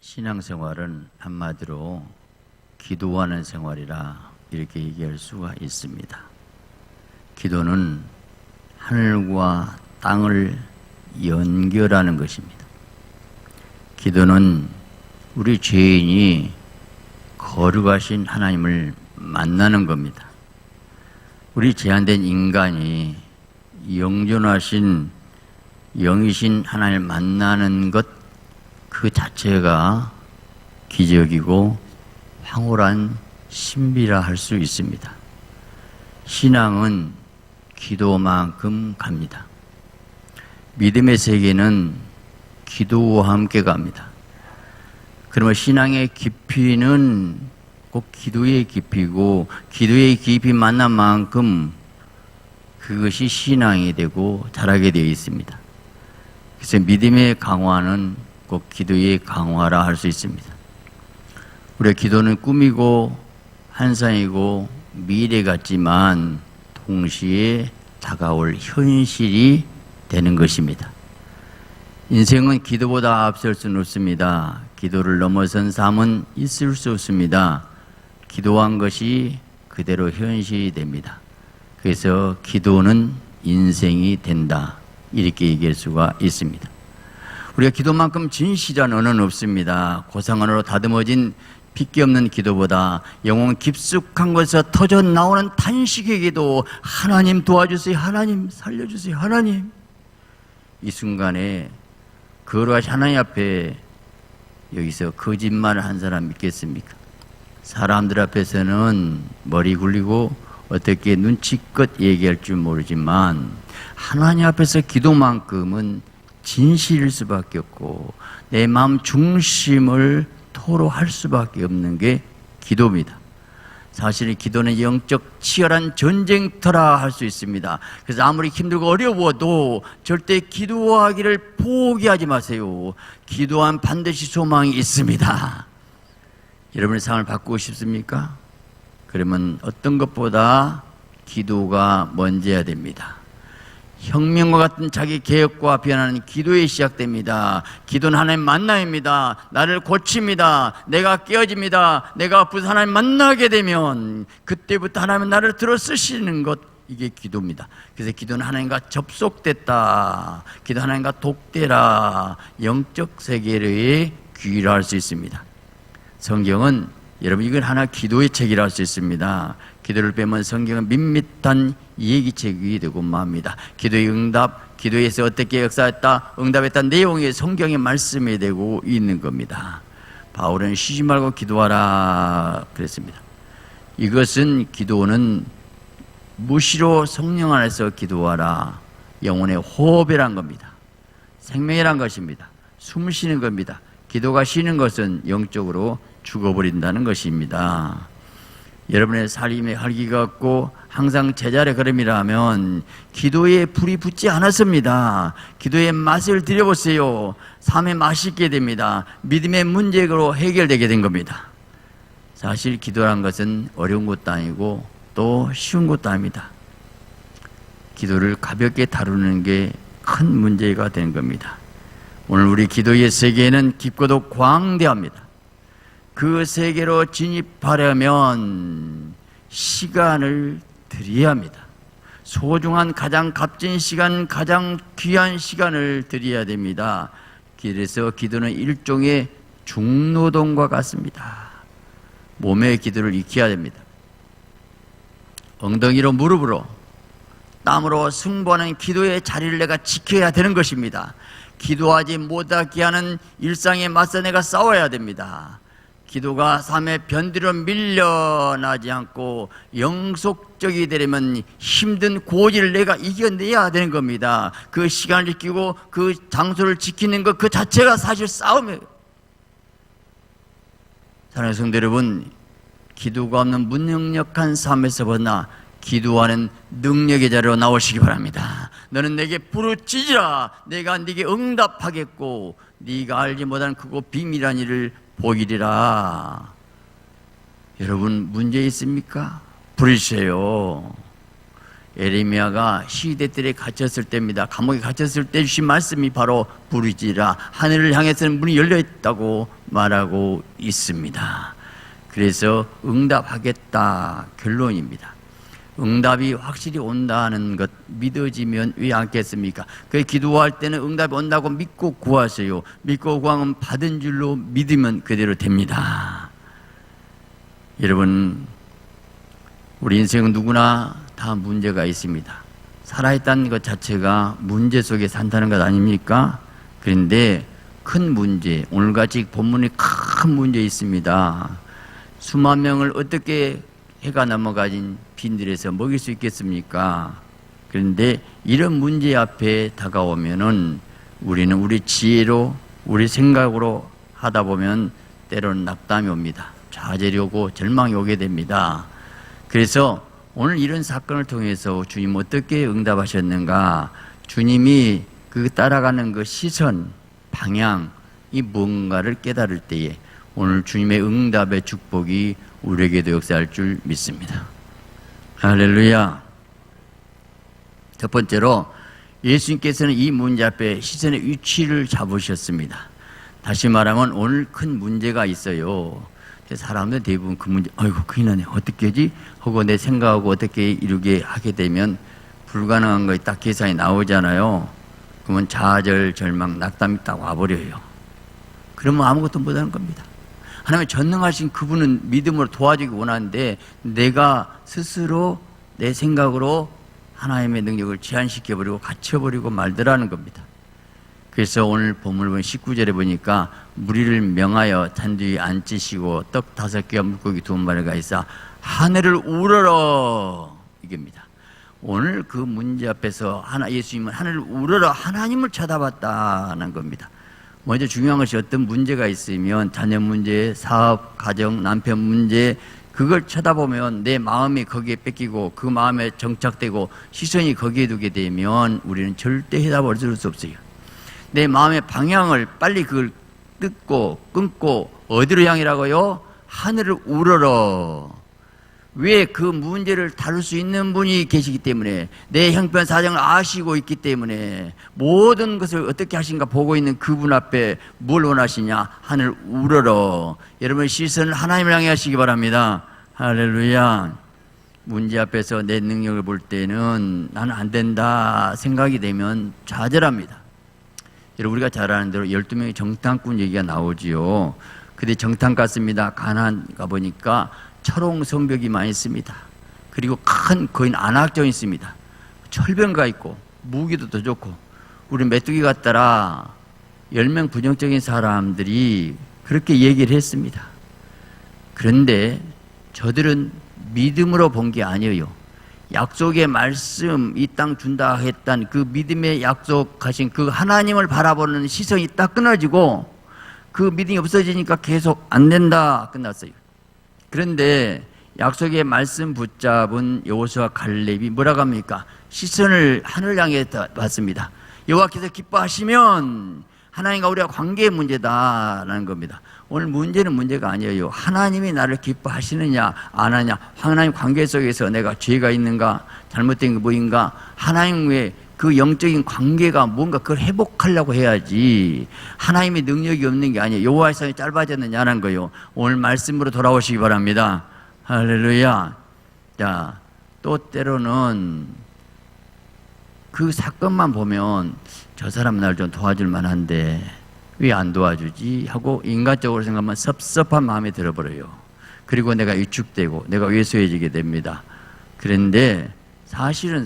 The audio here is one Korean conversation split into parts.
신앙생활은 한마디로 기도하는 생활이라 이렇게 얘기할 수가 있습니다. 기도는 하늘과 땅을 연결하는 것입니다. 기도는 우리 죄인이 거룩하신 하나님을 만나는 겁니다. 우리 제한된 인간이 영존하신 영이신 하나님을 만나는 것 그 자체가 기적이고 황홀한 신비라 할 수 있습니다. 신앙은 기도만큼 갑니다. 믿음의 세계는 기도와 함께 갑니다. 그러면 신앙의 깊이는 꼭 기도의 깊이고 기도의 깊이 만난 만큼 그것이 신앙이 되고 자라게 되어 있습니다. 그래서 믿음의 강화는 꼭 기도의 강화라 할 수 있습니다. 우리의 기도는 꿈이고 환상이고 미래 같지만 동시에 다가올 현실이 되는 것입니다. 인생은 기도보다 앞설 수는 없습니다. 기도를 넘어선 삶은 있을 수 없습니다. 기도한 것이 그대로 현실이 됩니다. 그래서 기도는 인생이 된다, 이렇게 얘기할 수가 있습니다. 우리가 기도만큼 진실한 언어는 없습니다. 고상언어로 다듬어진 핏기 없는 기도보다 영혼 깊숙한 곳에서 터져 나오는 탄식의 기도, 하나님 도와주세요, 하나님 살려주세요, 하나님. 이 순간에 거룩하신 하나님 앞에 여기서 거짓말을 한 사람 믿겠습니까? 사람들 앞에서는 머리 굴리고 어떻게 눈치껏 얘기할 줄 모르지만 하나님 앞에서 기도만큼은 진실일 수밖에 없고 내 마음 중심을 토로할 수밖에 없는 게 기도입니다. 사실 기도는 영적 치열한 전쟁터라 할 수 있습니다. 그래서 아무리 힘들고 어려워도 절대 기도하기를 포기하지 마세요. 기도한 반드시 소망이 있습니다. 여러분의 삶을 바꾸고 싶습니까? 그러면 어떤 것보다 기도가 먼저야 됩니다. 혁명과 같은 자기 개혁과 변화는 기도에 시작됩니다. 기도는 하나님 만남입니다. 나를 고칩니다. 내가 깨어집니다. 내가 아프서 하나님 만나게 되면 그때부터 하나님은 나를 들어 쓰시는 것, 이게 기도입니다. 그래서 기도는 하나님과 접속됐다, 기도 하나님과 독대라, 영적 세계를 귀의라 할 수 있습니다. 성경은 여러분 이건 하나 기도의 책이라 할 수 있습니다. 기도를 빼면 성경은 밋밋한 얘기책이 되고 맙니다. 기도의 응답, 기도에서 어떻게 역사했다, 응답했다 내용이 성경의 말씀이 되고 있는 겁니다. 바울은 쉬지 말고 기도하라 그랬습니다. 이것은 기도는 무시로 성령 안에서 기도하라, 영혼의 호흡이란 겁니다. 생명이란 것입니다. 숨 쉬는 겁니다. 기도가 쉬는 것은 영적으로 죽어버린다는 것입니다. 여러분의 삶의 활기가 없고 항상 제자리의 걸음이라면 기도에 불이 붙지 않았습니다. 기도의 맛을 들여보세요. 삶의 맛이 있게 됩니다. 믿음의 문제로 해결되게 된 겁니다. 사실 기도란 것은 어려운 것도 아니고 또 쉬운 것도 아닙니다. 기도를 가볍게 다루는 게 큰 문제가 되는 겁니다. 오늘 우리 기도의 세계는 깊고도 광대합니다. 그 세계로 진입하려면 시간을 들여야 합니다. 소중한 가장 값진 시간, 가장 귀한 시간을 들여야 됩니다. 그래서 기도는 일종의 중노동과 같습니다. 몸의 기도를 익혀야 됩니다. 엉덩이로 무릎으로 땀으로 승부하는 기도의 자리를 내가 지켜야 되는 것입니다. 기도하지 못하게 하는 일상에 맞서 내가 싸워야 됩니다. 기도가 삶의 변두리로 밀려나지 않고 영속적이 되려면 힘든 고지를 내가 이겨내야 되는 겁니다. 그 시간을 지키고 그 장소를 지키는 것 그 자체가 사실 싸움이에요. 사랑하는 성도 여러분, 기도가 없는 무능력한 삶에서 벗어나 기도하는 능력의 자리로 나오시기 바랍니다. 너는 내게 부르짖으라, 내가 네게 응답하겠고 네가 알지 못하는 크고 비밀한 일을 보이리라. 여러분 문제 있습니까? 부르세요. 에레미야가 시대들에 갇혔을 때입니다. 감옥에 갇혔을 때 주신 말씀이 바로 부르짖으라 하늘을 향해서는 문이 열려 있다고 말하고 있습니다. 그래서 응답하겠다 결론입니다. 응답이 확실히 온다는 것 믿어지면 왜 않겠습니까? 그 기도할 때는 응답이 온다고 믿고 구하세요. 믿고 구하면 받은 줄로 믿으면 그대로 됩니다. 여러분, 우리 인생은 누구나 다 문제가 있습니다. 살아있다는 것 자체가 문제 속에 산다는 것 아닙니까? 그런데 큰 문제, 오늘같이 본문에 큰 문제 있습니다. 수만 명을 어떻게 해가 넘어가진 빈들에서 먹일 수 있겠습니까? 그런데 이런 문제 앞에 다가오면은 우리는 우리 지혜로, 우리 생각으로 하다 보면 때로는 낙담이 옵니다. 좌절이 오고 절망이 오게 됩니다. 그래서 오늘 이런 사건을 통해서 주님 어떻게 응답하셨는가, 주님이 그 따라가는 그 시선, 방향이 뭔가를 깨달을 때에 오늘 주님의 응답의 축복이 우리에게도 역사할 줄 믿습니다. 할렐루야. 첫 번째로 예수님께서는 이 문제 앞에 시선의 위치를 잡으셨습니다. 다시 말하면 오늘 큰 문제가 있어요. 사람들 대부분 그 문제, 아이고 큰일 나네, 어떻게 하지? 하고 내 생각하고 어떻게 이루게 하게 되면 불가능한 것이 딱 계산이 나오잖아요. 그러면 좌절, 절망, 낙담이 딱 와버려요. 그러면 아무것도 못하는 겁니다. 하나님의 전능하신 그분은 믿음으로 도와주기 원하는데 내가 스스로 내 생각으로 하나님의 능력을 제한시켜버리고 갇혀버리고 말더라는 겁니다. 그래서 오늘 본문을 보면 19절에 보니까 무리를 명하여 잔 뒤에 앉히시고 떡 5개와 물고기 2마리가 있어 하늘을 우러러, 이겁니다. 오늘 그 문제 앞에서 예수님은 하늘을 우러러 하나님을 쳐다봤다는 겁니다. 먼저 중요한 것이 어떤 문제가 있으면 자녀 문제, 사업, 가정, 남편 문제, 그걸 쳐다보면 내 마음이 거기에 뺏기고 그 마음에 정착되고 시선이 거기에 두게 되면 우리는 절대 해답을 얻을 수 없어요. 내 마음의 방향을 빨리 그걸 끊고 어디로 향이라고요? 하늘을 우러러. 왜? 그 문제를 다룰 수 있는 분이 계시기 때문에, 내 형편 사정을 아시고 있기 때문에 모든 것을 어떻게 하신가 보고 있는 그분 앞에 뭘 원하시냐? 하늘 우러러. 여러분 시선을 하나님을 향해 하시기 바랍니다. 할렐루야. 문제 앞에서 내 능력을 볼 때는 나는 안 된다 생각이 되면 좌절합니다. 여러분 우리가 잘 아는 대로 12명의 정탐꾼 얘기가 나오지요. 근데 정탐 갔습니다. 가나안 가보니까 철옹 성벽이 많이 있습니다. 그리고 큰 거인 안악정이 있습니다. 철병가 있고 무기도 더 좋고. 우리 메뚜기 같더라 10명 부정적인 사람들이 그렇게 얘기를 했습니다. 그런데 저들은 믿음으로 본 게 아니에요. 약속의 말씀, 이 땅 준다 했던 그 믿음의 약속하신 그 하나님을 바라보는 시선이 딱 끊어지고 그 믿음이 없어지니까 계속 안 된다 끝났어요. 그런데 약속의 말씀 붙잡은 여호수아 갈렙이 뭐라고 합니까? 시선을 하늘 향해 봤습니다. 여호와께서 기뻐하시면 하나님과 우리가 관계의 문제다라는 겁니다. 오늘 문제는 문제가 아니에요. 하나님이 나를 기뻐하시느냐 안 하냐, 하나님 관계 속에서 내가 죄가 있는가, 잘못된 게 뭐인가, 하나님의 그 영적인 관계가 뭔가 그걸 회복하려고 해야지 하나님의 능력이 없는 게 아니에요. 여호와의 손이 짧아졌느냐는 거요. 오늘 말씀으로 돌아오시기 바랍니다. 할렐루야. 자, 또 때로는 그 사건만 보면 저 사람 날 좀 도와줄 만한데 왜 안 도와주지 하고 인간적으로 생각하면 섭섭한 마음이 들어버려요. 그리고 내가 위축되고 내가 왜소해지게 됩니다. 그런데 사실은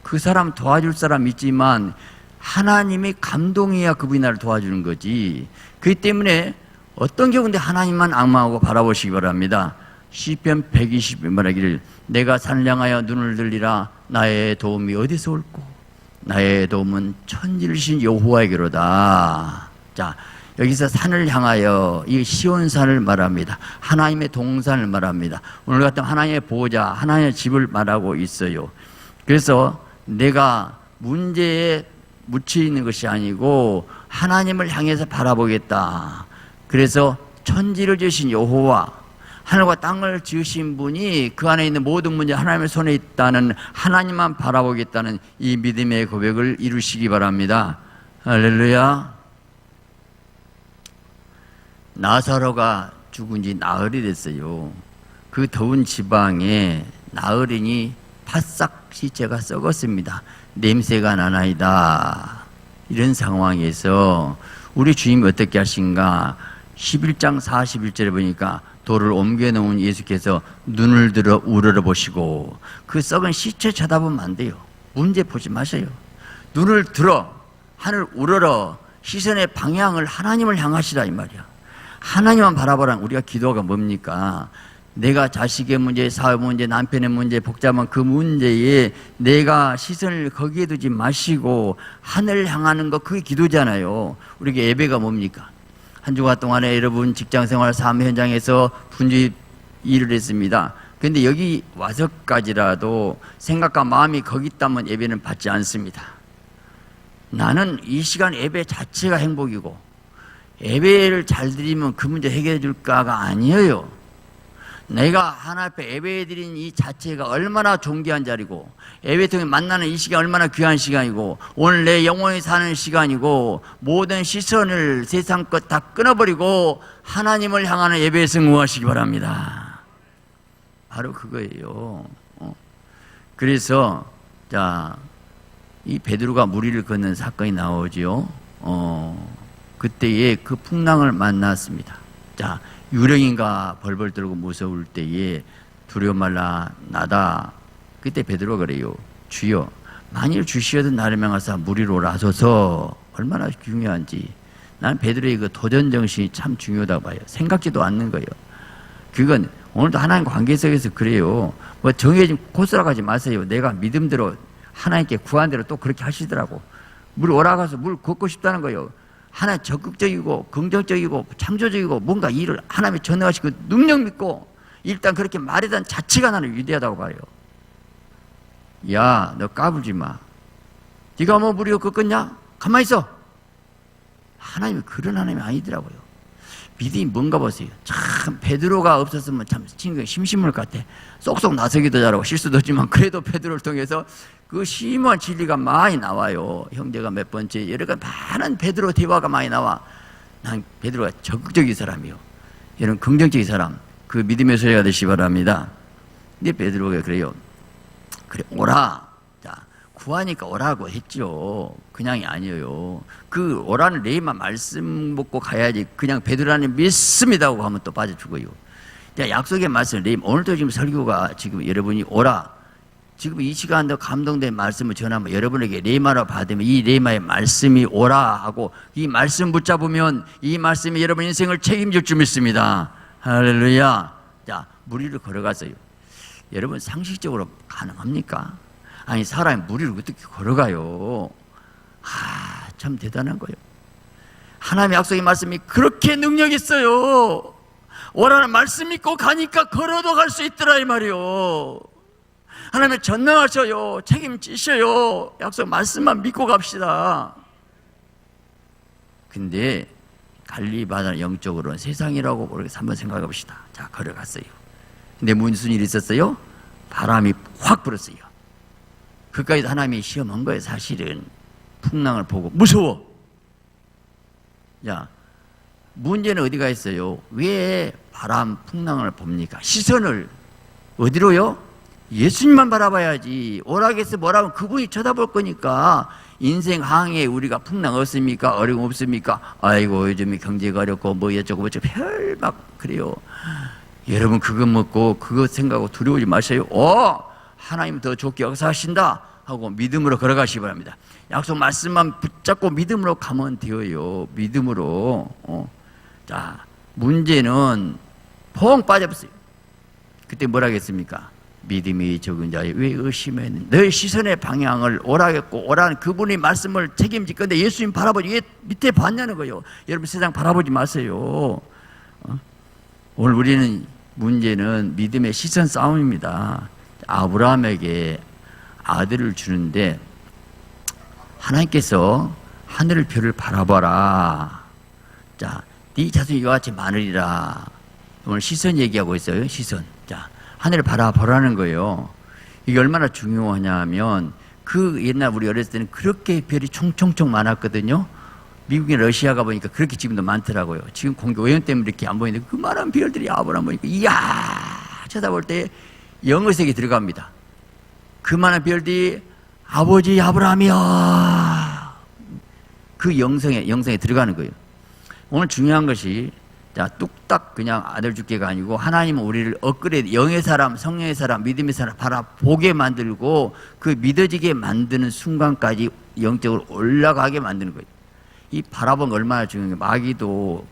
그 사람 도와줄 사람 있지만 하나님이 감동해야 그분이 나를 도와주는 거지. 그렇기 때문에 어떤 경우인데 하나님만 악망하고 바라보시기 바랍니다. 시편 120편 말하기를 내가 산을 향하여 눈을 들리라 나의 도움이 어디서 올꼬 나의 도움은 천지르신 여호와에게로다. 자, 여기서 산을 향하여 이 시온산을 말합니다. 하나님의 동산을 말합니다. 오늘 같은 하나님의 보호자, 하나님의 집을 말하고 있어요. 그래서 내가 문제에 묻혀 있는 것이 아니고 하나님을 향해서 바라보겠다. 그래서 천지를 지으신 여호와, 하늘과 땅을 지으신 분이 그 안에 있는 모든 문제 하나님의 손에 있다는, 하나님만 바라보겠다는 이 믿음의 고백을 이루시기 바랍니다. 할렐루야. 나사로가 죽은 지 나흘이 됐어요. 그 더운 지방에 나흘이니 바싹 시체가 썩었습니다. 냄새가 나나이다. 이런 상황에서 우리 주님이 어떻게 하신가? 11장 41절에 보니까 돌을 옮겨놓은 예수께서 눈을 들어 우러러보시고, 그 썩은 시체 쳐다보면 안 돼요. 문제 보지 마세요. 눈을 들어 하늘 우러러 시선의 방향을 하나님을 향하시라 이 말이야. 하나님만 바라보라는, 우리가 기도가 뭡니까? 내가 자식의 문제, 사업 문제, 남편의 문제, 복잡한 그 문제에 내가 시선을 거기에 두지 마시고 하늘을 향하는 거, 그게 기도잖아요. 우리가 예배가 뭡니까? 한 주간 동안에 여러분 직장생활 삶 현장에서 분주히 일을 했습니다. 그런데 여기 와서까지라도 생각과 마음이 거기 있다면 예배는 받지 않습니다. 나는 이 시간 예배 자체가 행복이고, 예배를 잘 드리면 그 문제 해결해 줄까가 아니에요. 내가 하나님 앞에 예배 드린 이 자체가 얼마나 존귀한 자리고, 예배 통해 만나는 이 시간 얼마나 귀한 시간이고, 오늘 내 영혼이 사는 시간이고, 모든 시선을 세상 것 다 끊어버리고 하나님을 향하는 예배에 승무하시기 바랍니다. 바로 그거예요. 그래서 이 베드로가 무리를 걷는 사건이 나오지요. 그때에 그 풍랑을 만났습니다. 유령인가 벌벌 떨고 무서울 때에 두려워 말라 나다. 그때 베드로가 그래요. 주여, 만일 주시어도 나를 명하사 무리로 오라 하소서. 얼마나 중요한지. 나는 베드로의 그 도전 정신이 참 중요하다고 봐요. 생각지도 않는 거예요. 그건 오늘도 하나님 관계 속에서 그래요. 뭐 정해진 코스라 가지 마세요. 내가 믿음대로 하나님께 구한 대로 또 그렇게 하시더라고. 물 오라가서 물 걷고 싶다는 거예요. 하나님 적극적이고 긍정적이고 창조적이고 뭔가 일을 하나님이 전능하시고 능력 믿고 일단 그렇게 말하던 자체가 나는 위대하다고 봐요. 야, 너 까불지 마. 네가 뭐 무리고 꺾었냐? 가만히 있어. 하나님이 그런 하나님이 아니더라고요. 믿음이 뭔가 보세요. 참 베드로가 없었으면 참 심심할 것 같아. 쏙쏙 나서기도 잘하고 실수도 했지만 그래도 베드로를 통해서 그 심오한 진리가 많이 나와요. 형제가 몇 번째 여러 가지 많은 베드로 대화가 많이 나와. 난 베드로가 적극적인 사람이요. 이런 긍정적인 사람, 그 믿음의 소리가 되시기 바랍니다. 근데 베드로가 그래요. 그래 오라. 구하니까 오라고 했죠. 그냥이 아니에요. 그 오라는 레이만 말씀 먹고 가야지. 그냥 베드로는 믿습니다 하고 하면 또 빠져 죽어요. 약속의 말씀 레이, 오늘도 지금 설교가 지금 여러분이 오라, 지금 이 시간도 감동된 말씀을 전하면 여러분에게 레이마로 받으면 이 레이마의 말씀이 오라 하고 이 말씀 붙잡으면 이 말씀이 여러분 인생을 책임질 줄 믿습니다. 할렐루야. 무리를 걸어갔어요. 여러분 상식적으로 가능합니까? 아니 사람이 무리를 어떻게 걸어가요? 참 대단한 거예요. 하나님의 약속의 말씀이 그렇게 능력 있어요. 오라는 말씀 믿고 가니까 걸어도 갈 수 있더라 이 말이요. 하나님의 전능하셔요. 책임지셔요. 약속 말씀만 믿고 갑시다. 근데 갈릴리 바다 영적으로는 세상이라고 모르겠어. 한번 생각해 봅시다. 걸어갔어요. 근데 무슨 일이 있었어요? 바람이 확 불었어요. 그까지도 하나님이 시험한 거예요. 사실은 풍랑을 보고 무서워. 문제는 어디가 있어요? 왜 바람 풍랑을 봅니까? 시선을 어디로요? 예수님만 바라봐야지. 오락에서 뭐라고 그분이 쳐다볼 거니까. 인생 항해에 우리가 풍랑 없습니까? 어려움 없습니까? 아이고 요즘에 경제가 어렵고 뭐 어쩌고 저쩌고 별막 그래요. 여러분 그거 먹고 그거 생각하고 두려워하지 마세요. 하나님 더 좋게 역사하신다 하고 믿음으로 걸어가시기 바랍니다. 약속 말씀만 붙잡고 믿음으로 가면 되어요. 믿음으로. 문제는 펑 빠져버렸어요. 그때 뭐라 했습니까? 믿음이 적은 자여 왜 의심했는지. 너의 시선의 방향을 오라겠고 오라는 그분의 말씀을 책임질 건데 예수님 바라보지 왜 밑에 봤냐는 거예요. 여러분 세상 바라보지 마세요. 오늘 우리는 문제는 믿음의 시선 싸움입니다. 아브라함에게 아들을 주는데 하나님께서 하늘 별을 바라봐라. 네 자손이 이와 같이 많으리라. 오늘 시선 얘기하고 있어요. 시선. 자, 하늘을 바라보라는 거예요. 이게 얼마나 중요하냐면 그 옛날 우리 어렸을 때는 그렇게 별이 총총총 많았거든요. 미국이나 러시아가 보니까 그렇게 지금도 많더라고요. 지금 공기 오염 때문에 이렇게 안 보이는데 그 많은 별들이 아무나 보니까 이야 쳐다볼 때 영어색이 들어갑니다. 그 많은 별들이 아버지 아브라함이야 그 영성에 들어가는 거예요. 오늘 중요한 것이 자 뚝딱 그냥 아들 죽게가 아니고 하나님은 우리를 업그레이드 영의 사람 성령의 사람 믿음의 사람 바라보게 만들고 그 믿어지게 만드는 순간까지 영적으로 올라가게 만드는 거예요. 이 바라본 거 얼마나 중요한 게 마귀도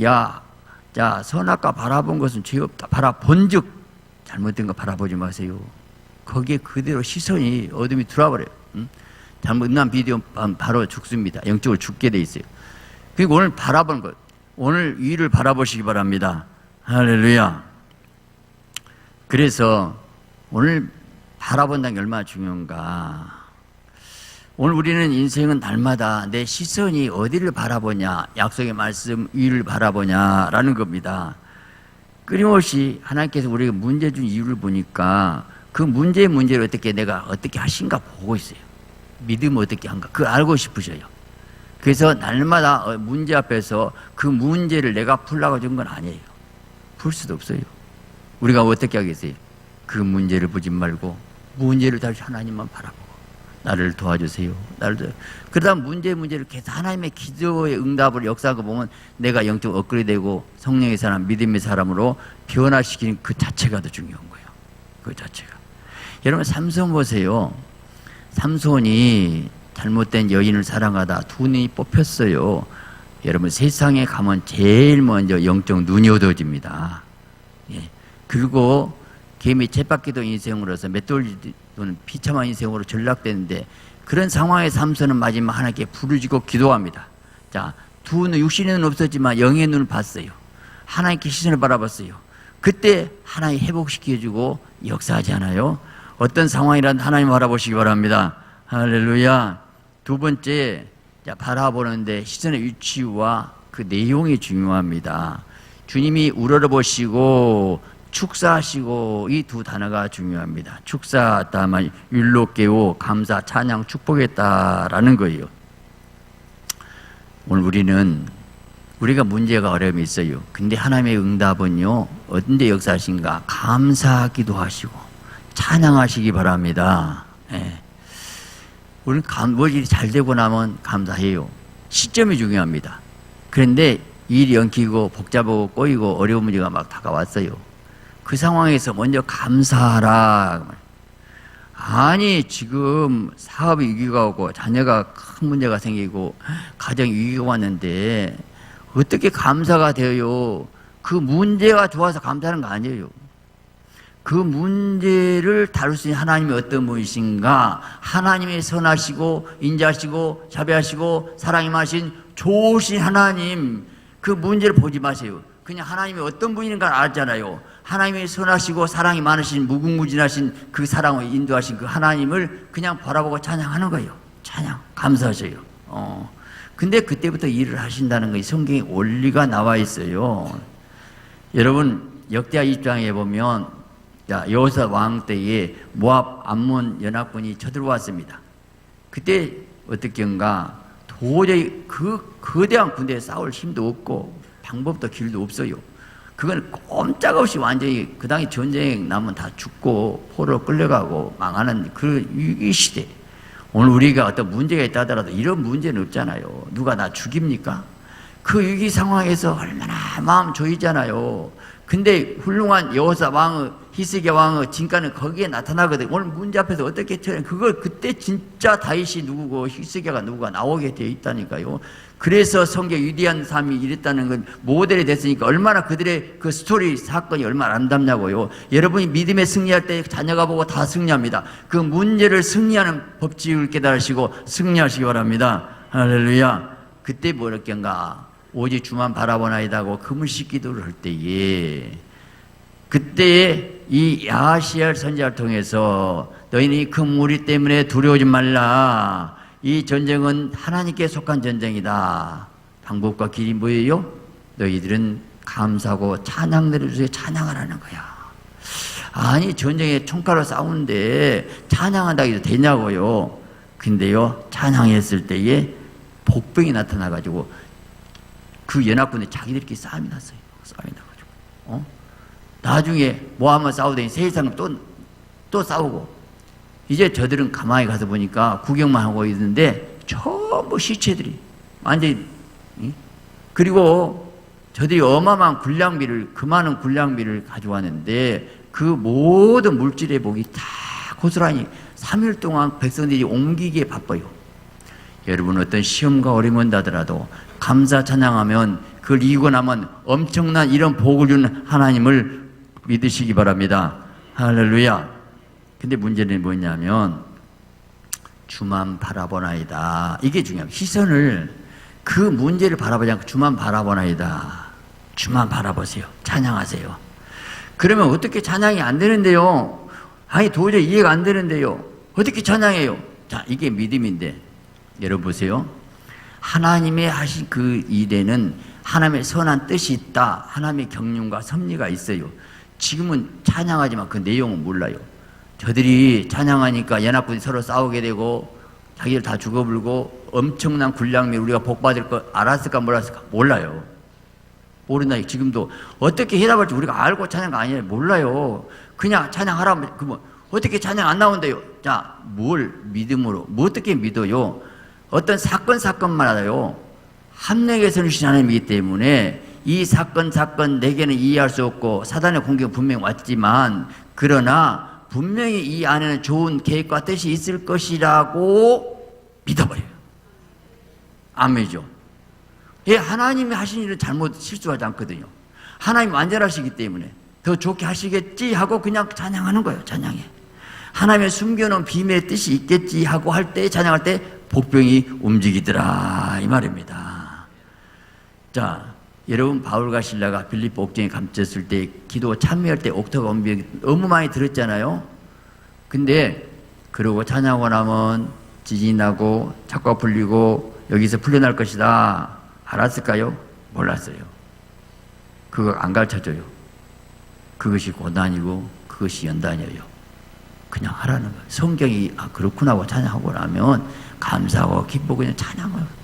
자 선악과 바라본 것은 죄 없다. 바라본 즉 잘못된 거 바라보지 마세요. 거기에 그대로 시선이 어둠이 들어와 버려요. 잘못난 비디오 바로 죽습니다. 영적으로 죽게 돼 있어요. 그리고 오늘 바라보는 것 오늘 위를 바라보시기 바랍니다. 할렐루야. 그래서 오늘 바라본다는 게 얼마나 중요한가. 오늘 우리는 인생은 날마다 내 시선이 어디를 바라보냐 약속의 말씀 위를 바라보냐라는 겁니다. 끊임없이 하나님께서 우리에게 문제 준 이유를 보니까 그 문제를 내가 어떻게 하신가 보고 있어요. 믿으면 어떻게 한가 그걸 알고 싶으셔요. 그래서 날마다 문제 앞에서 그 문제를 내가 풀라고 준 건 아니에요. 풀 수도 없어요. 우리가 어떻게 하겠어요? 그 문제를 보지 말고 문제를 다시 하나님만 바라보고 나를 도와주세요. 그러다 문제를 계속 하나님의 기도의 응답을 역사하는 거 보면 내가 영적 업그레이드 되고 성령의 사람, 믿음의 사람으로 변화시키는 그 자체가 더 중요한 거예요. 그 자체가. 여러분 삼손 보세요. 삼손이 잘못된 여인을 사랑하다 두 눈이 뽑혔어요. 여러분 세상에 가면 제일 먼저 영적 눈이 어두워집니다. 예. 그리고 개미 쳇바퀴도 인생으로서 맷돌리는 비참한 인생으로 전락되는데 그런 상황에 삼손은 마지막 하나님께 부르짖고 기도합니다. 자, 두 눈, 육신의 눈은 없었지만 영의 눈을 봤어요. 하나님께 시선을 바라봤어요. 그때 하나님 회복시켜주고 역사하지 않아요? 어떤 상황이라도 하나님 바라보시기 바랍니다. 할렐루야. 두 번째, 자, 바라보는데 시선의 위치와 그 내용이 중요합니다. 주님이 우러러보시고 축사하시고 이 두 단어가 중요합니다. 축사하다 말 율롭게요 감사 찬양 축복했다라는 거예요. 오늘 우리가 문제가 어려움이 있어요. 근데 하나님의 응답은요 언제 역사하신가 감사하기도 하시고 찬양하시기 바랍니다. 예. 우리는 일이 잘 되고 나면 감사해요. 시점이 중요합니다. 그런데 일이 엉키고 복잡하고 꼬이고 어려운 문제가 막 다가왔어요. 그 상황에서 먼저 감사하라. 아니 지금 사업이 위기가 오고 자녀가 큰 문제가 생기고 가정이 위기가 왔는데 어떻게 감사가 돼요? 그 문제가 좋아서 감사하는 거 아니에요. 그 문제를 다룰 수 있는 하나님이 어떤 분이신가? 하나님이 선하시고 인자하시고 자비하시고 사랑이 많으신 좋으신 하나님, 그 문제를 보지 마세요. 그냥 하나님이 어떤 분인가 알잖아요. 하나님이 선하시고 사랑이 많으신 무궁무진하신 그 사랑을 인도하신 그 하나님을 그냥 바라보고 찬양하는 거예요. 찬양, 감사하셔요. 근데 그때부터 일을 하신다는 거 성경에 원리가 나와 있어요. 여러분 역대하 20장에 보면 여호사 왕 때에 모압 암몬 연합군이 쳐들어왔습니다. 그때 어떻게인가 도저히 그 거대한 군대에 싸울 힘도 없고 방법도 길도 없어요. 그건 꼼짝없이 완전히 그 당시 전쟁 나면 다 죽고 포로로 끌려가고 망하는 이 시대. 오늘 우리가 어떤 문제가 있다 하더라도 이런 문제는 없잖아요. 누가 나 죽입니까? 그 위기 상황에서 얼마나 마음 조이잖아요. 근데 훌륭한 여호사 왕의 히스기야 왕의 진가는 거기에 나타나거든. 오늘 문제 앞에서 어떻게 처리해? 그걸 그때 진짜 다윗이 누구고 히스기야가 누구가 나오게 되어 있다니까요. 그래서 성경 위대한 삶이 이랬다는 건 모델이 됐으니까 얼마나 그들의 그 스토리 사건이 얼마나 아름답냐고요. 여러분이 믿음에 승리할 때 자녀가 보고 다 승리합니다. 그 문제를 승리하는 법칙을 깨달으시고 승리하시기 바랍니다. 할렐루야. 그때 뭐랄까 오직 주만 바라보나이다고 금을식 기도를 할 때에 그때에 이 야시엘 선지자를 통해서 너희는 그 무리 때문에 두려워하지 말라. 이 전쟁은 하나님께 속한 전쟁이다. 방법과 길이 뭐예요? 너희들은 감사하고 찬양 내려주세요. 찬양하라는 거야. 아니 전쟁에 총칼로 싸우는데 찬양한다고 해도 되냐고요. 근데요 찬양했을 때에 복병이 나타나가지고 그 연합군에 자기들끼리 싸움이 났어요. 싸움이 나가지고 나중에 뭐 한번 싸우더니 세상 또 싸우고 이제 저들은 가만히 가서 보니까 구경만 하고 있는데 전부 시체들이 완전히 그리고 저들이 어마어마한 군량비를 그 많은 군량비를 가져왔는데 그 모든 물질의 복이 다 고스란히 3일 동안 백성들이 옮기기에 바빠요. 여러분 어떤 시험과 어려움이 온다더라도 감사 찬양하면 그걸 이기고 나면 엄청난 이런 복을 주는 하나님을 믿으시기 바랍니다. 할렐루야. 근데 문제는 뭐냐면 주만 바라보나이다. 이게 중요합니다. 시선을 그 문제를 바라보지 않고 주만 바라보나이다. 주만 바라보세요. 찬양하세요. 그러면 어떻게 찬양이 안 되는데요? 아니 도저히 이해가 안 되는데요. 어떻게 찬양해요? 자, 이게 믿음인데 여러분 보세요. 하나님의 하신 그 일에는 하나님의 선한 뜻이 있다. 하나님의 경륜과 섭리가 있어요. 지금은 찬양하지만 그 내용은 몰라요. 저들이 찬양하니까 연합군이 서로 싸우게 되고 자기를 다 죽어불고 엄청난 군량미 우리가 복받을 거 알았을까 몰랐을까 몰라요. 모른다. 지금도 어떻게 해답할지 우리가 알고 찬양 아니에요. 몰라요. 그냥 찬양하라면 그러면 어떻게 찬양 안 나온대요. 자, 뭘 믿음으로 뭐 어떻게 믿어요? 어떤 사건마다요 합력의 주신 하나님이기 때문에 이 사건 내게는 이해할 수 없고 사단의 공격은 분명히 왔지만 그러나 분명히 이 안에는 좋은 계획과 뜻이 있을 것이라고 믿어버려요. 아멘이죠. 예, 하나님이 하신 일은 실수하지 않거든요. 하나님 완전하시기 때문에 더 좋게 하시겠지 하고 그냥 찬양하는 거예요. 찬양해. 하나님의 숨겨놓은 비밀의 뜻이 있겠지 하고 할 때 찬양할 때 복병이 움직이더라 이 말입니다. 자, 여러분 바울과 실라가 빌립보 옥정에 감췄을 때 기도 참여할 때 옥토가 엄청 너무 많이 들었잖아요. 근데 그러고 찬양하고 나면 지진이 나고 착과 풀리고 여기서 풀려날 것이다. 알았을까요? 몰랐어요. 그거 안 가르쳐줘요. 그것이 고난이고 그것이 연단이에요. 그냥 하라는 거예요. 성경이 그렇구나 하고 찬양하고 나면 감사하고 기쁘고 그냥 찬양해요.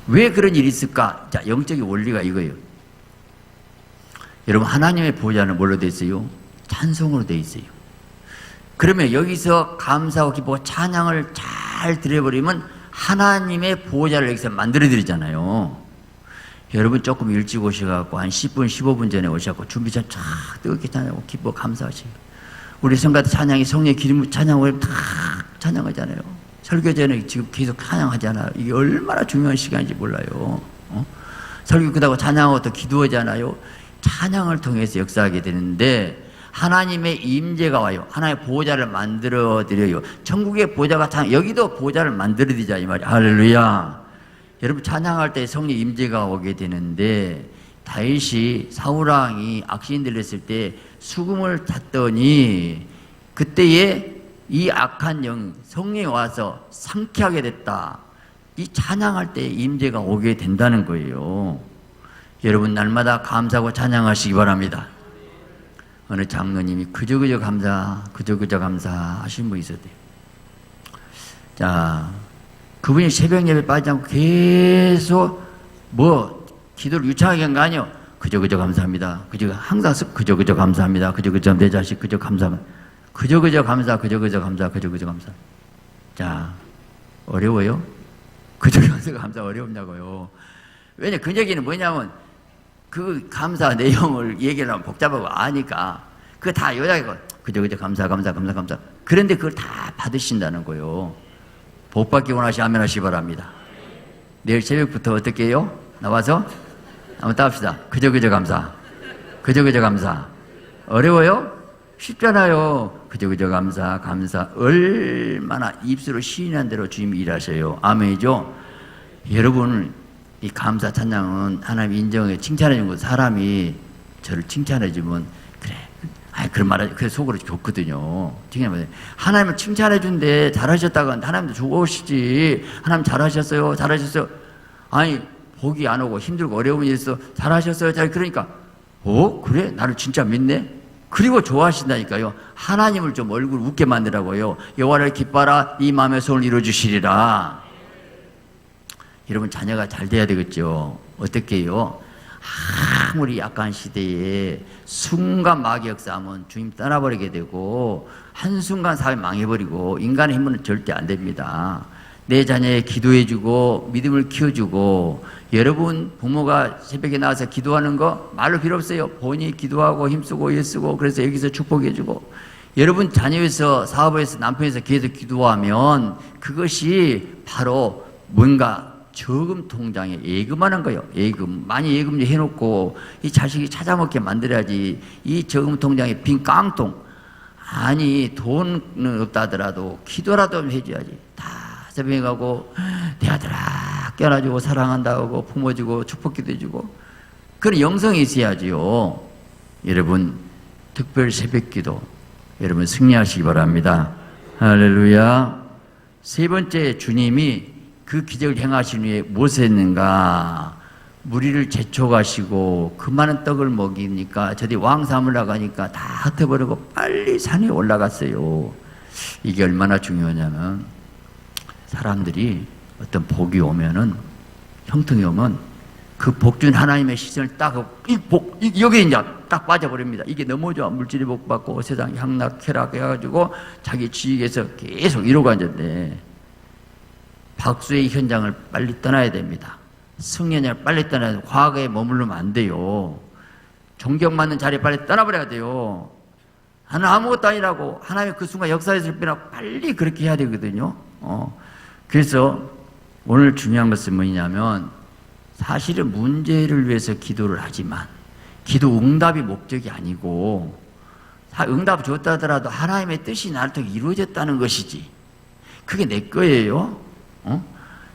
왜 그런 일이 있을까? 자, 영적인 원리가 이거예요. 여러분 하나님의 보좌는 뭘로 돼 있어요? 찬송으로 돼 있어요. 그러면 여기서 감사하고 기쁘고 찬양을 잘 드려버리면 하나님의 보좌를 여기서 만들어 드리잖아요. 여러분 조금 일찍 오셔갖고 한 10분 15분 전에 오셔갖고 준비 좀 쫙 뜨겁게 찬양하고 기쁘고 감사하시고 우리 성가대 찬양이 성령의 기름 찬양을 다 찬양하잖아요. 설교 전에 지금 계속 찬양하잖아요. 이게 얼마나 중요한 시간인지 몰라요. 설교 끝나고 찬양하고 또 기도하잖아요. 찬양을 통해서 역사하게 되는데 하나님의 임재가 와요. 하나님의 보좌를 만들어 드려요. 천국의 보좌가 여기도 보좌를 만들어 드리자 이 말이에요. 할렐루야. 여러분 찬양할 때 성령 임재가 오게 되는데 다윗이 사울왕이 악신 들렸을 때 수금을 탔더니 그때에 이 악한 영 성령이 와서 상쾌하게 됐다. 이 찬양할 때 임재가 오게 된다는 거예요. 여러분 날마다 감사하고 찬양하시기 바랍니다. 어느 장로님이 그저 감사 하신 분이 있었대요. 자, 그분이 새벽 예배 빠지지 않고 계속 기도를 유창하게 한 거 아니에요. 그저 감사합니다. 항상 그저 감사합니다. 그저 내 자식 그저 감사합니다. 그저 감사. 자, 어려워요? 그저 감사 어렵냐고요. 왜냐, 그 얘기는 뭐냐면 그 감사 내용을 얘기를 하면 복잡하고 아니까 그거 다 요약이고 그저 감사. 그런데 그걸 다 받으신다는 거예요. 복 받기 원하시 아멘 하시기 바랍니다. 내일 새벽부터 어떻게 해요? 나와서 한번 따봅시다. 그저 감사. 어려워요? 쉽잖아요. 그저 감사. 얼마나 입술로 시인한 대로 주님이 일하셔요. 아멘이죠? 여러분, 이 감사 찬양은 하나님 인정해 칭찬해 준 거 사람이 저를 칭찬해 주면 그래. 그런 말 그래 속으로 좋거든요. 하나님을 칭찬해 준데 잘하셨다고 하나님도 좋으시지. 하나님 잘하셨어요. 아니 복이 안 오고 힘들고 어려운 일이 있어 잘하셨어요. 그러니까 그래? 나를 진짜 믿네? 그리고 좋아하신다니까요. 하나님을 좀 얼굴 웃게 만들라고요. 여호와를 기뻐하라, 네 마음의 소원을 이루어주시리라. 여러분, 자녀가 잘 돼야 되겠죠. 어떻게 해요? 아무리 약한 시대에 순간 마귀 역사하면 주님 떠나버리게 되고 한순간 사회 망해버리고 인간의 힘은 절대 안 됩니다. 내 자녀에 기도해주고 믿음을 키워주고, 여러분 부모가 새벽에 나와서 기도하는 거 말로 필요 없어요. 본인이 기도하고 힘쓰고 애쓰고 그래서 여기서 축복해주고, 여러분 자녀에서 사업에서 남편에서 계속 기도하면 그것이 바로 뭔가 저금 통장에 예금하는 거예요. 예금 많이 예금 좀 해놓고 이 자식이 찾아먹게 만들어야지. 이 저금 통장에 빈 깡통, 아니 돈은 없다 하더라도 기도라도 좀 해줘야지. 다 새벽에 가고 내 아들아 껴안아주고 사랑한다고 품어주고 축복기도 해주고, 그런 영성이 있어야지요. 여러분 특별 새벽기도 여러분 승리하시기 바랍니다. 할렐루야. 세 번째, 주님이 그 기적을 행하신 후에 무엇을 했는가? 무리를 제쳐가시고 그 많은 떡을 먹이니까 저들이 왕삼을 나가니까 다 흩어버리고 빨리 산에 올라갔어요. 이게 얼마나 중요하냐면, 사람들이 어떤 복이 오면은, 형통이 오면 그 복 준 하나님의 시선을 딱 여기 이제 딱 빠져버립니다. 이게 너무 좋아. 물질이 복 받고 세상 향락 쾌락 해가지고 자기 지식에서 계속 이러고 앉았는데, 박수의 현장을 빨리 떠나야 됩니다. 승연을 빨리 떠나야 돼요. 과거에 머무르면 안 돼요. 존경받는 자리에 빨리 떠나버려야 돼요. 하나님 아무것도 아니라고, 하나님의 그 순간 역사에서 빼라고 빨리 그렇게 해야 되거든요. 그래서 오늘 중요한 것은 뭐냐면, 사실은 문제를 위해서 기도를 하지만 기도 응답이 목적이 아니고, 응답 줬다 하더라도 하나님의 뜻이 나를 통해 이루어졌다는 것이지, 그게 내 거예요.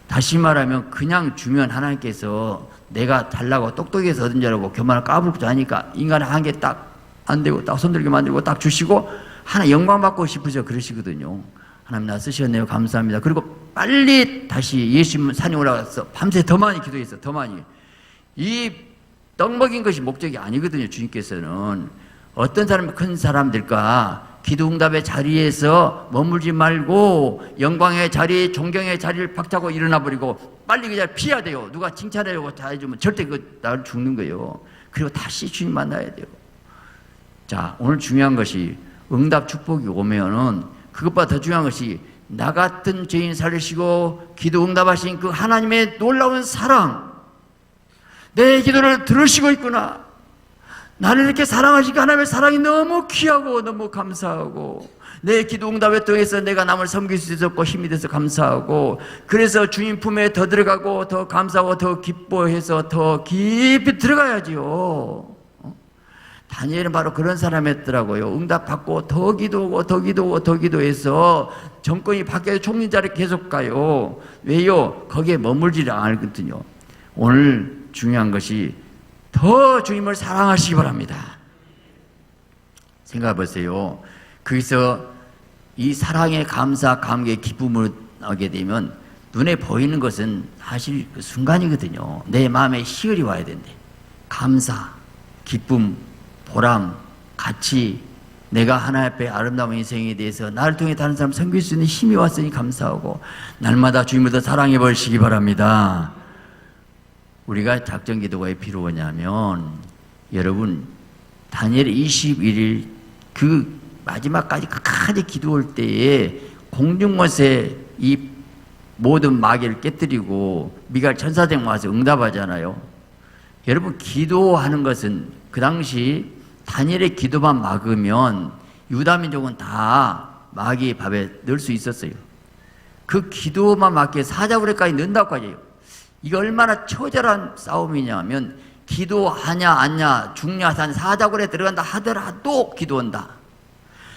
다시 말하면 그냥 주면 하나님께서 내가 달라고 똑똑해서 얻은 줄 알고 교만을 까불고 하니까 인간의 한계 딱 안 되고 딱 손들게 만들고 딱 주시고 하나 영광 받고 싶으셔 그러시거든요. 하나님 나 쓰셨네요. 감사합니다. 그리고 빨리 다시 예수님 산에 올라가서 밤새 더 많이 기도했어. 더 많이. 이 떡 먹인 것이 목적이 아니거든요. 주님께서는 어떤 사람이 큰 사람들과 기도 응답의 자리에서 머물지 말고 영광의 자리, 존경의 자리를 박차고 일어나 버리고 빨리 그냥 피해야 돼요. 누가 칭찬해주고 잘해주면 절대 나를 죽는 거예요. 그리고 다시 주님 만나야 돼요. 자, 오늘 중요한 것이 응답 축복이 오면은 그것보다 더 중요한 것이 나 같은 죄인 살리시고 기도 응답하신 그 하나님의 놀라운 사랑, 내 기도를 들으시고 있구나. 나를 이렇게 사랑하시니까 하나님의 사랑이 너무 귀하고 너무 감사하고, 내 기도 응답에 통해서 내가 남을 섬길 수 있었고 힘이 돼서 감사하고, 그래서 주님 품에 더 들어가고 더 감사하고 더 기뻐해서 더 깊이 들어가야지요. 다니엘은 바로 그런 사람이었더라고요. 응답받고 더 기도하고 더 기도하고 더 기도해서 정권이 바뀌어서 총리 자리에 계속 가요. 왜요? 거기에 머물지를 않거든요. 오늘 중요한 것이 더 주님을 사랑하시기 바랍니다. 생각해 보세요. 거기서 이 사랑의 감사, 감격의 기쁨을 하게 되면 눈에 보이는 것은 사실 그 순간이거든요. 내 마음에 희열이 와야 된대. 감사, 기쁨, 보람, 가치, 내가 하나님 앞에 아름다운 인생에 대해서 나를 통해 다른 사람 섬길 수 있는 힘이 왔으니 감사하고, 날마다 주님을 더 사랑해 보시기 바랍니다. 우리가 작전 기도가 왜 필요하냐면, 여러분 다니엘 21일 그 마지막까지 끝까지 기도할 때에 공중못에 이 모든 마귀를 깨뜨리고 미갈 천사장 와서 응답하잖아요. 여러분 기도하는 것은 그 당시 다니엘의 기도만 막으면 유다 민족은 다 마귀의 밥에 넣을 수 있었어요. 그 기도만 막게 사자굴에까지 넣는다고 하죠. 이게 얼마나 처절한 싸움이냐면, 기도하냐 안냐 죽냐 산 사자굴에 들어간다 하더라도 기도한다.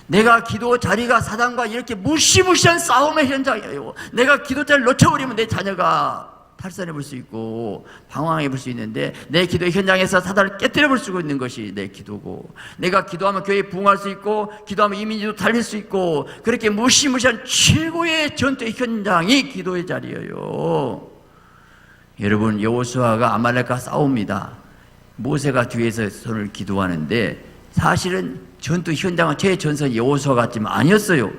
내가 기도 자리가 사단과 이렇게 무시무시한 싸움의 현장이에요. 내가 기도 자리를 놓쳐버리면 내 자녀가 탈선해 볼 수 있고 방황해 볼 수 있는데, 내 기도의 현장에서 사단을 깨뜨려 볼 수 있는 것이 내 기도고, 내가 기도하면 교회에 부흥할 수 있고 기도하면 이민지도 달릴 수 있고, 그렇게 무시무시한 최고의 전투의 현장이 기도의 자리예요. 여러분 여호수아가 아말렉과 싸웁니다. 모세가 뒤에서 손을 기도하는데 사실은 전투 현장은 최전선 여호수아 같지만 아니었어요.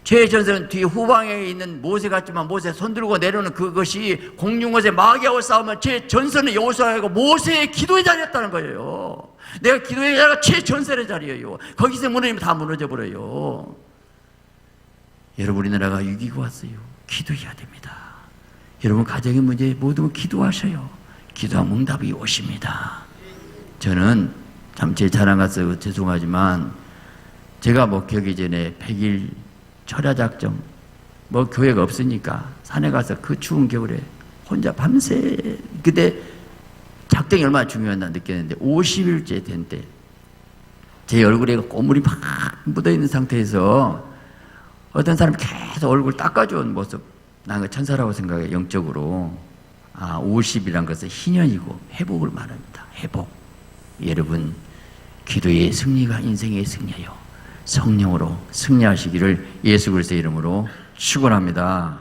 최전선은 뒤 후방에 있는 모세 같지만 모세 손 들고 내려오는 그것이 공중곳에 마귀하고 싸우면 최전선은 여호수아이고 모세의 기도의 자리였다는 거예요. 내가 기도의 자리가 최전선의 자리예요. 거기서 무너지면 다 무너져 버려요. 여러분, 우리나라가 위기가 왔어요. 기도해야 됩니다. 여러분, 가정의 문제 모두 기도하셔요. 기도하면 응답이 오십니다. 저는 참 제 자랑 같아서 죄송하지만 제가 목회하기 전에 100일 철야작정, 교회가 없으니까 산에 가서 그 추운 겨울에 혼자 밤새, 그때 작정이 얼마나 중요하나 느꼈는데 50일째 된 때 제 얼굴에 꼬물이 막 묻어있는 상태에서 어떤 사람이 계속 얼굴 닦아주는 모습, 나는 천사라고 생각해. 영적으로 50이란 것은 희년이고 회복을 말합니다. 회복. 여러분, 기도의 승리가 인생의 승리예요. 성령으로 승리하시기를 예수 그리스도의 이름으로 축원합니다.